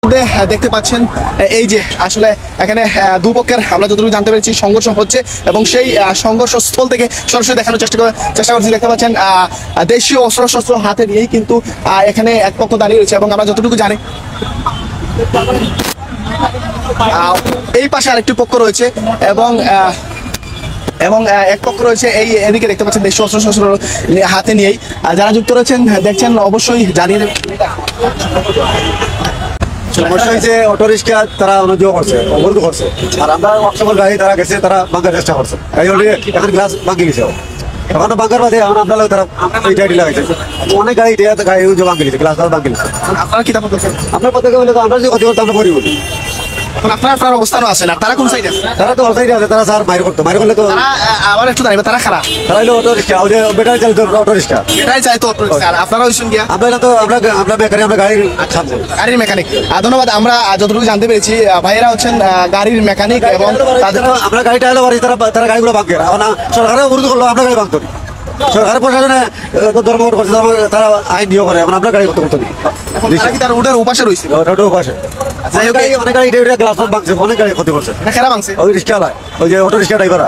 দেখতে পাচ্ছেন এই যে আসলে এখানে দুপক্ষের আমরা যতটুকু জানতে পেরেছি সংঘর্ষ হচ্ছে এবং সেই সংঘর্ষ স্থল থেকে সরাসরি দেখানোর চেষ্টা করছি। দেখতে পাচ্ছেন দেশীয় অস্ত্রশস্ত্র হাতে নিয়েই কিন্তু এখানে এক পক্ষ দাঁড়িয়ে রয়েছে এবং আমরা যতটুকু জানি এই পাশে আরেকটি পক্ষ রয়েছে এবং এবং এক পক্ষ রয়েছে এই এদিকে দেখতে পাচ্ছেন দেশীয় অস্ত্রশস্ত্র হাতে নিয়েই যারা যুক্ত রয়েছেন দেখছেন অবশ্যই জানিয়ে দেবেন। সমস্যা হয়েছে অটো রিক্সা তারা অনৈধ করছে, অবৈধ করছে, আর আমরা অক্সফোর্ড গাড়ি তারা গেছে, তারা ভাঙার চেষ্টা করছে, গাড়ি অলরেডি এখন গ্লাস ভাঙি গেছে। এখন ভাঙার বাদে এখন আমরা তারা এই লাগাইছে অনেক গাড়ি গাড়ি ভাঙি গেছে, গ্লাস ভাঙি গেছে। আপনারা কি তারপর আপনার পথে বলে তো আমরা যে ক্ষতি করতে আমরা করি বলি আপনার অবস্থানও আছে না, তারা কোন সাইডে আছে? তারা তো সাইডে আছে, তারা স্যার মাইর করতো, মাইর করলে তো আবার একটু দাঁড়িয়ে তারা খারাপ, তারা হলো অটো রিক্সা, ওই যে ব্যাটারি চালিত অটো রিক্সা, এটাই চাই তো আপনারা ওই শুন গিয়া আমরা তো আমরা মেকানিক, আমরা গাড়ির মেকানিক। ধন্যবাদ। আমরা যতটুকু জানতে পেরেছি ভাইয়েরা হচ্ছেন গাড়ির মেকানিক এবং তাদের আমরা গাড়িটা এলো বাড়ি, তারা গাড়িগুলো ভাঙবে। এখন সরকারের অনুরোধ করলো আমরা গাড়ি ভাঙতো, সরকারের প্রশাসনে ধর্ম করছে, তারা আইন নিয়োগ করে, এখন আমরা গাড়ি করতে করতে তার রোডের উপাশে রয়েছে, পাশে অনেক গাড়ি গ্লাস ভাঙছে, অনেক গাড়ি ক্ষতি করছে। খেলা ভাঙছে ওই রিক্সা ওই যে অটো রিক্সা ড্রাইভার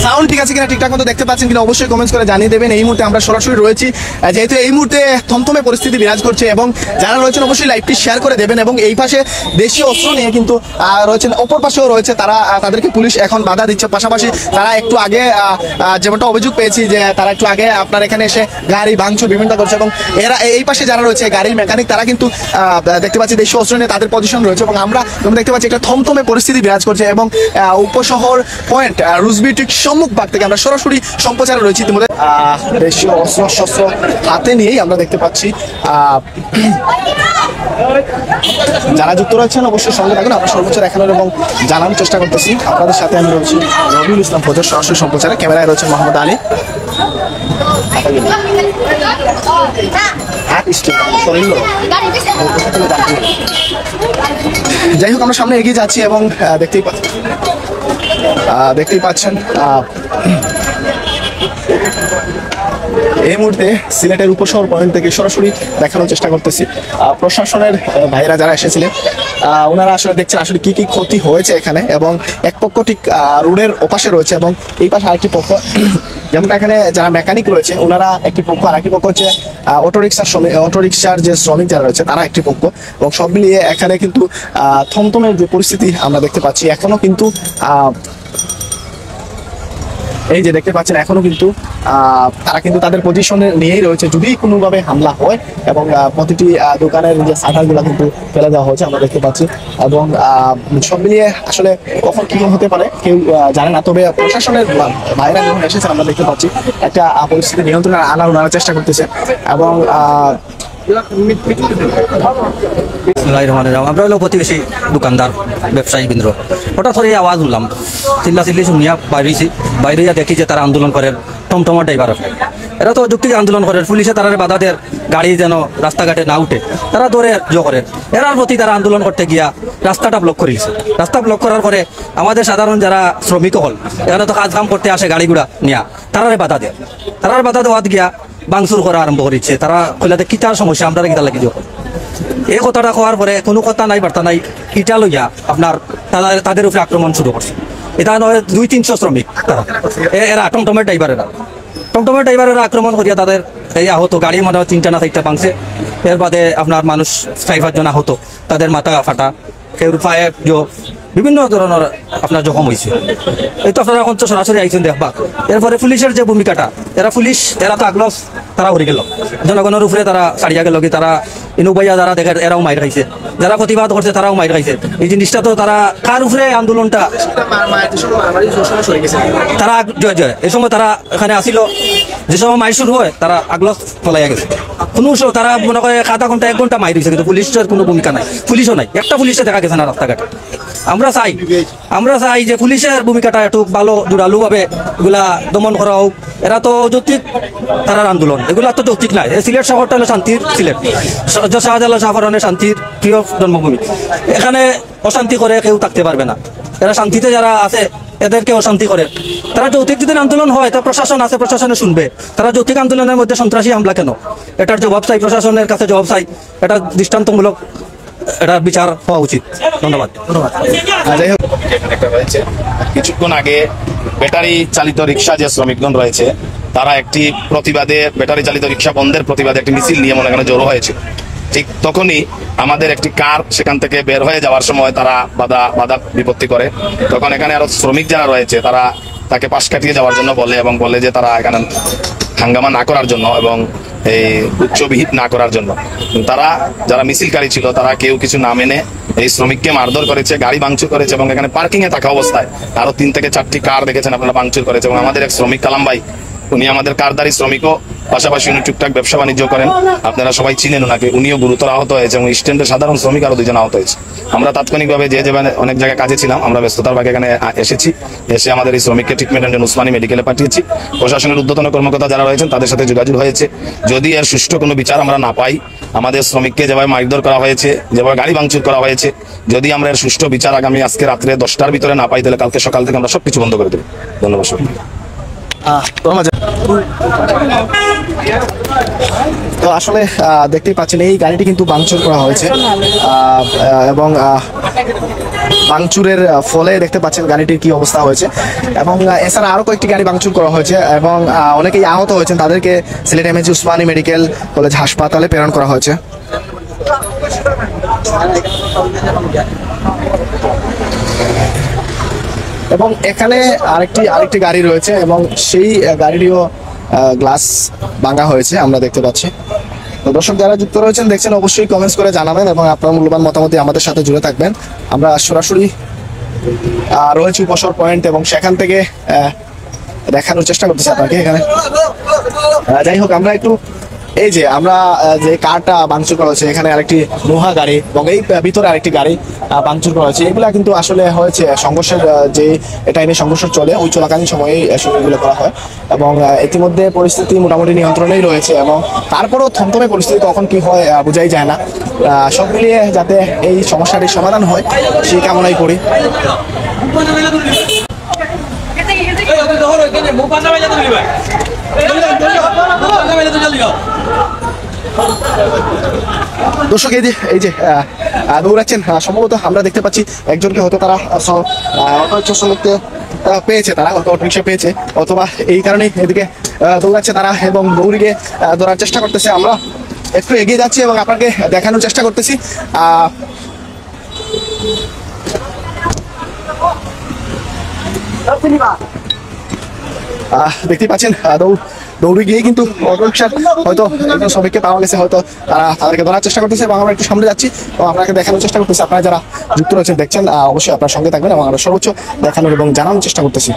সাউন্ড ঠিক আছে কিনা, ঠিকঠাক মতো দেখতে পাচ্ছেন কিনা অবশ্যই কমেন্টস করে জানিয়ে দেবেন। এই মুহূর্তে আমরা সরাসরি রয়েছি, যেহেতু এই মুহূর্তে থমথমে পরিস্থিতি বিরাজ করছে এবং যারা রয়েছেন অবশ্যই লাইভটি শেয়ার করে দেবেন। এবং এই পাশে দেশীয় অস্ত্র নিয়ে কিন্তু রয়েছেন, অপর পাশেও রয়েছে, তাদেরকে পুলিশ এখন বাধা দিচ্ছে। পাশাপাশি তারা একটু আগে যেমনটা অভিযোগ পেয়েছি যে তারা একটু আগে আপনার এখানে এসে গাড়ি ভাঙচুর বিভিন্ন করছে এবং এরা এই পাশে যারা রয়েছে গাড়ির মেকানিক তারা কিন্তু দেখতে পাচ্ছি দেশীয় অস্ত্র নিয়ে তাদের পজিশন রয়েছে এবং আমরা দেখতে পাচ্ছি একটা থমথমে পরিস্থিতি বিরাজ করছে এবং উপশহর পয়েন্ট রুজবিটিক সম্মুখ ভাগ থেকে আমরা সরাসরি সম্প্রচারে রয়েছি। ইতিমধ্যে দেশীয় অস্ত্রশস্ত্র হাতে নিয়েই আমরা দেখতে পাচ্ছি। যারা যুক্ত রয়েছেন অবশ্যই সঙ্গে থাকুন, আমরা সর্বোচ্চ দেখানোর এবং জানানোর চেষ্টা করতেছি। আপনাদের সাথে আমি রয়েছি রবিউল ইসলাম ফজর, সরাসরি সম্প্রচারে। ক্যামেরায় রয়েছেন মোহাম্মদ আলী। যাই হোক, আমরা সামনে এগিয়ে যাচ্ছি এবং দেখতেই পাচ্ছেন এই মুহূর্তে সিলেটের উপশহর পয়েন্ট থেকে সরাসরি দেখানোর চেষ্টা করতেছি। প্রশাসনের ভাইরা যারা এসেছিলেন ওনারা আসলে দেখছেন আসলে কি কি ক্ষতি হয়েছে এখানে এবং এক পক্ষ ঠিক রোডের ওপাশে রয়েছে এবং এই পাশে আরেকটি পক্ষ, যেমন এখানে যারা মেকানিক রয়েছে ওনারা একটি পক্ষ, আর একটি পক্ষ হচ্ছে অটোরিকশার যে শ্রমিক যারা রয়েছে তারা একটি পক্ষ এবং সব মিলিয়ে এখানে কিন্তু থমথমের যে পরিস্থিতি আমরা দেখতে পাচ্ছি। এখনো কিন্তু এই যে দেখতে পাচ্ছেন এখনো কিন্তু তারা কিন্তু তাদের পজিশনে নিয়েই রয়েছে। যদি কোনোভাবে হামলা হয় এবং প্রতিটি দোকানের যে শাটারগুলো কিন্তু ফেলে দেওয়া হয়েছে আমরা দেখতে পাচ্ছি এবং সব মিলিয়ে আসলে কখন কি হতে পারে কেউ জানে না। তবে প্রশাসনের ভাইরা যখন এসেছেন আমরা দেখতে পাচ্ছি একটা পরিস্থিতি নিয়ন্ত্রণে আনার ওনারা চেষ্টা করতেছে এবং আমরা হলো প্রতিবেশী দোকানদার ব্যবসায়ী কেন্দ্র, হঠাৎ করে আওয়াজ উঠলাম, চিল্লাচিল্লি শুনিয়া বাইরে দেখি যে তারা আন্দোলন করেন, টমটমা ড্রাইভার। এরা তো যুক্তি আন্দোলন করেন, পুলিশে তারা বাধা দেয় গাড়ি যেন রাস্তাঘাটে না উঠে, তারা দৌড়ে করেন। এরার প্রতি তারা আন্দোলন করতে গিয়া রাস্তাটা ব্লক করেছে। রাস্তা ব্লক করার পরে আমাদের সাধারণ যারা শ্রমিক হল এরা তো কাজ কাম করতে আসে গাড়িগুড়া নিয়া, তারারে বাধা দেয়। তারার বাধা দেওয়াত গিয়া ভাঙচুর করা আরম্ভ করেছে। তারা কইলাতে কিতার সমস্যা আমরা কিতা লাগি যখন এই কথাটা কোয়ার পরে কোনো কথা নাই বার্তা নাই, ইটা লইয়া আপনার তাদের উপরে আক্রমণ শুরু করছে। এটা নয় 200-300 শ্রমিক তারা, এরা টমটমের ড্রাইভারেরা আক্রমণ করিয়া তাদের এই আহত, গাড়ি মনে হয় 3টা না 4টা ভাঙছে। এর বাদে আপনার মানুষ 4-5 জন আহত, তাদের মাথা ফাটা, কেউ পায়ে বিভিন্ন ধরনের আপনার জখম হয়েছে। এই তো আপনারা এখন তো সরাসরি আইছেন দেখবা। এরপরে পুলিশের যে ভূমিকাটা, এরা তো আগলস, তারা উড়ে গেল জনগণের উপরে, তারা ছাড়িয়া গেল কি তারা ইনুবাইয়া যারা দেখে এরাও মাইর খাইছে, যারা প্রতিবাদ করছে তারাও মাইর খাইছে। এই জিনিসটা তো তারা কার উপরে আন্দোলনটা, তারা জয় এই সময় তারা এখানে আসিল, যে সময় মাইর শুরু হয় তারা আগলস পলাইয়া গেছে। কোনো তারা মনে করে আধা ঘন্টা 1 ঘন্টা মাইর হয়েছে, কিন্তু পুলিশের কোনো ভূমিকা নাই, পুলিশও নাই, একটা পুলিশে দেখা গেছে না রাস্তাঘাটে। আমরা চাই যে পুলিশের ভূমিকাটা একটু ভালো জোরালো ভাবে এগুলা দমন করা হোক। এরা তো যৌক্তিক তারার আন্দোলন, এগুলা তো যৌক্তিক নাই। সিলেট শহরটা হলো শান্তির সিলেট, শাহজালাল শাহফরানের শান্তির প্রিয় জন্মভূমি। এখানে অশান্তি করে কেউ থাকতে পারবে না। এরা শান্তিতে যারা আছে এদেরকে অশান্তি করে। তারা যৌক্তিক যদি আন্দোলন হয় তা প্রশাসন আছে, প্রশাসনে শুনবে। তারা যৌক্তিক আন্দোলনের মধ্যে সন্ত্রাসী হামলা কেন? এটার জবাব চাই, প্রশাসনের কাছে জবাব চাই। এটা দৃষ্টান্তমূলক এটা বিচার হওয়া উচিত। ধন্যবাদ। যাই হোক, একটা রয়েছে কিছুক্ষণ আগে ব্যাটারি চালিত রিক্সা যে শ্রমিকগণ রয়েছে তারা একটি প্রতিবাদে, ব্যাটারি চালিত রিক্সা বন্ধের প্রতিবাদে একটি মিছিল নিয়ে মনে জড়ো হয়েছে। ঠিক তখনই আমাদের একটি কার সেখান থেকে বের হয়ে যাওয়ার সময় তারা বাধা বিপত্তি করে। তখন এখানে আরো শ্রমিক যারা রয়েছে তারা তাকে পাশ কাটিয়ে যাওয়ার জন্য বলে এবং বলে যে তারা এখানে হাঙ্গামা না করার জন্য এবং এই উচ্চ বিহিত না করার জন্য। তারা যারা মিছিলকারী ছিল তারা কেউ কিছু না মেনে এই শ্রমিককে মারধর করেছে, গাড়ি ভাঙচুর করেছে এবং এখানে পার্কিং এ থাকা অবস্থায় আরো 3 থেকে 4টি কার দেখেছেন আপনারা ভাঙচুর করেছে। এবং আমাদের এক শ্রমিক কালাম ভাই, উনি আমাদের কারদারি শ্রমিকও, পাশাপাশি উনি টুকটাক ব্যবসা বাণিজ্য করেন, আপনারা সবাই চিনেন ওনাকে। উনিও গুরুতর আহত হয়েছে এবং স্ট্যান্ডের সাধারণ শ্রমিক আরো 2 জন আহত হয়েছে। আমরা তাৎক্ষণিকভাবে যে অনেক জায়গায় কাজে ছিলাম, আমরা ব্যস্ততার ভাগে এখানে এসে আমাদের এই শ্রমিককে ট্রিটমেন্টের জন্য উসমানী মেডিকেলে পাঠিয়েছি। প্রশাসনের ঊর্ধ্বতন কর্মকর্তা যারা রয়েছেন তাদের সাথে যোগাযোগ হয়েছে। যদি এর সুষ্ঠু কোনো বিচার আমরা না পাই, আমাদের শ্রমিককে যেভাবে মারধর করা হয়েছে, যেভাবে গাড়ি ভাঙচুর করা হয়েছে, যদি আমরা এর সুষ্ঠু বিচার আজকে রাত্রে 10টার ভিতরে না পাই, তাহলে কালকে সকাল থেকে আমরা সবকিছু বন্ধ করে দেবো। ধন্যবাদ। তো আসলে দেখতেই পাচ্ছেন এই গাড়িটি কিন্তু ভাঙচুর করা হয়েছে এবং ভাঙচুরের ফলে দেখতে পাচ্ছেন গাড়িটির কি অবস্থা হয়েছে। এবং এছাড়া আরো কয়েকটি গাড়ি ভাঙচুর করা হয়েছে এবং অনেকেই আহত হয়েছেন, তাদেরকে Sylhet MAG Usmani medical college হাসপাতালে প্রেরণ করা হয়েছে। এবং এখানে আরেকটি গাড়ি রয়েছে এবং সেই গাড়িটিও গ্লাস ভাঙা হয়েছে আমরা দেখতে পাচ্ছি। তো দর্শক যারা যুক্ত রয়েছেন দেখছেন অবশ্যই কমেন্টস করে জানাবেন এবং আপনার মূল্যবান মতামত আমাদের সাথে জুড়ে থাকবেন। আমরা সরাসরি রয়েছি উপসর পয়েন্ট এবং সেখান থেকে দেখানোর চেষ্টা করতেছি আপনাকে এখানে। যাই হোক, আমরা একটু এই যে আমরা যে কারটা ভাঙচুর করা হয়েছে, এখানে আরেকটি নোহা গাড়ি এবং এই ভিতরে আরেকটি গাড়ি ভাঙচুর করা হয়েছে। এগুলা কিন্তু আসলে হয়েছে সংঘর্ষের যে টাইমে সংঘর্ষ চলে ওই চলাকালীন সময়ে এগুলো করা হয় এবং ইতিমধ্যে পরিস্থিতি মোটামুটি নিয়ন্ত্রণেই রয়েছে। এবং তারপরও থমথমে পরিস্থিতি কখন কি হয় বোঝাই যায় না। সব মিলিয়ে যাতে এই সমস্যাটির সমাধান হয় সেই কামনাই করি। দর্শক এই যে দৌড়াচ্ছেন, সম্ভবত আমরা দেখতে পাচ্ছি একজনকে হয়তো তারা অটো শ্রমিককে পেয়েছে, তারা হয়তো অটো রিক্সা পেয়েছে, অথবা এই কারণেই এদিকে দৌড়াচ্ছে তারা এবং দৌড়িয়ে ধরার চেষ্টা করতেছে। আমরা একটু এগিয়ে যাচ্ছি এবং আপনাকে দেখানোর চেষ্টা করতেছি। দেখতেই পাচ্ছেন দৌড়ে গিয়ে কিন্তু অটো রিক্সার হয়তো একজন শ্রমিককে পাওয়া গেছে, হয়তো তাদেরকে ধরার চেষ্টা করতেছে এবং আমরা একটু সামনে যাচ্ছি এবং আপনাকে দেখানোর চেষ্টা করতেছি। আপনারা যারা যুক্ত রয়েছেন দেখছেন অবশ্যই আপনার সঙ্গে থাকবেন এবং আমরা সর্বোচ্চ দেখানোর এবং জানানোর চেষ্টা করতেছি।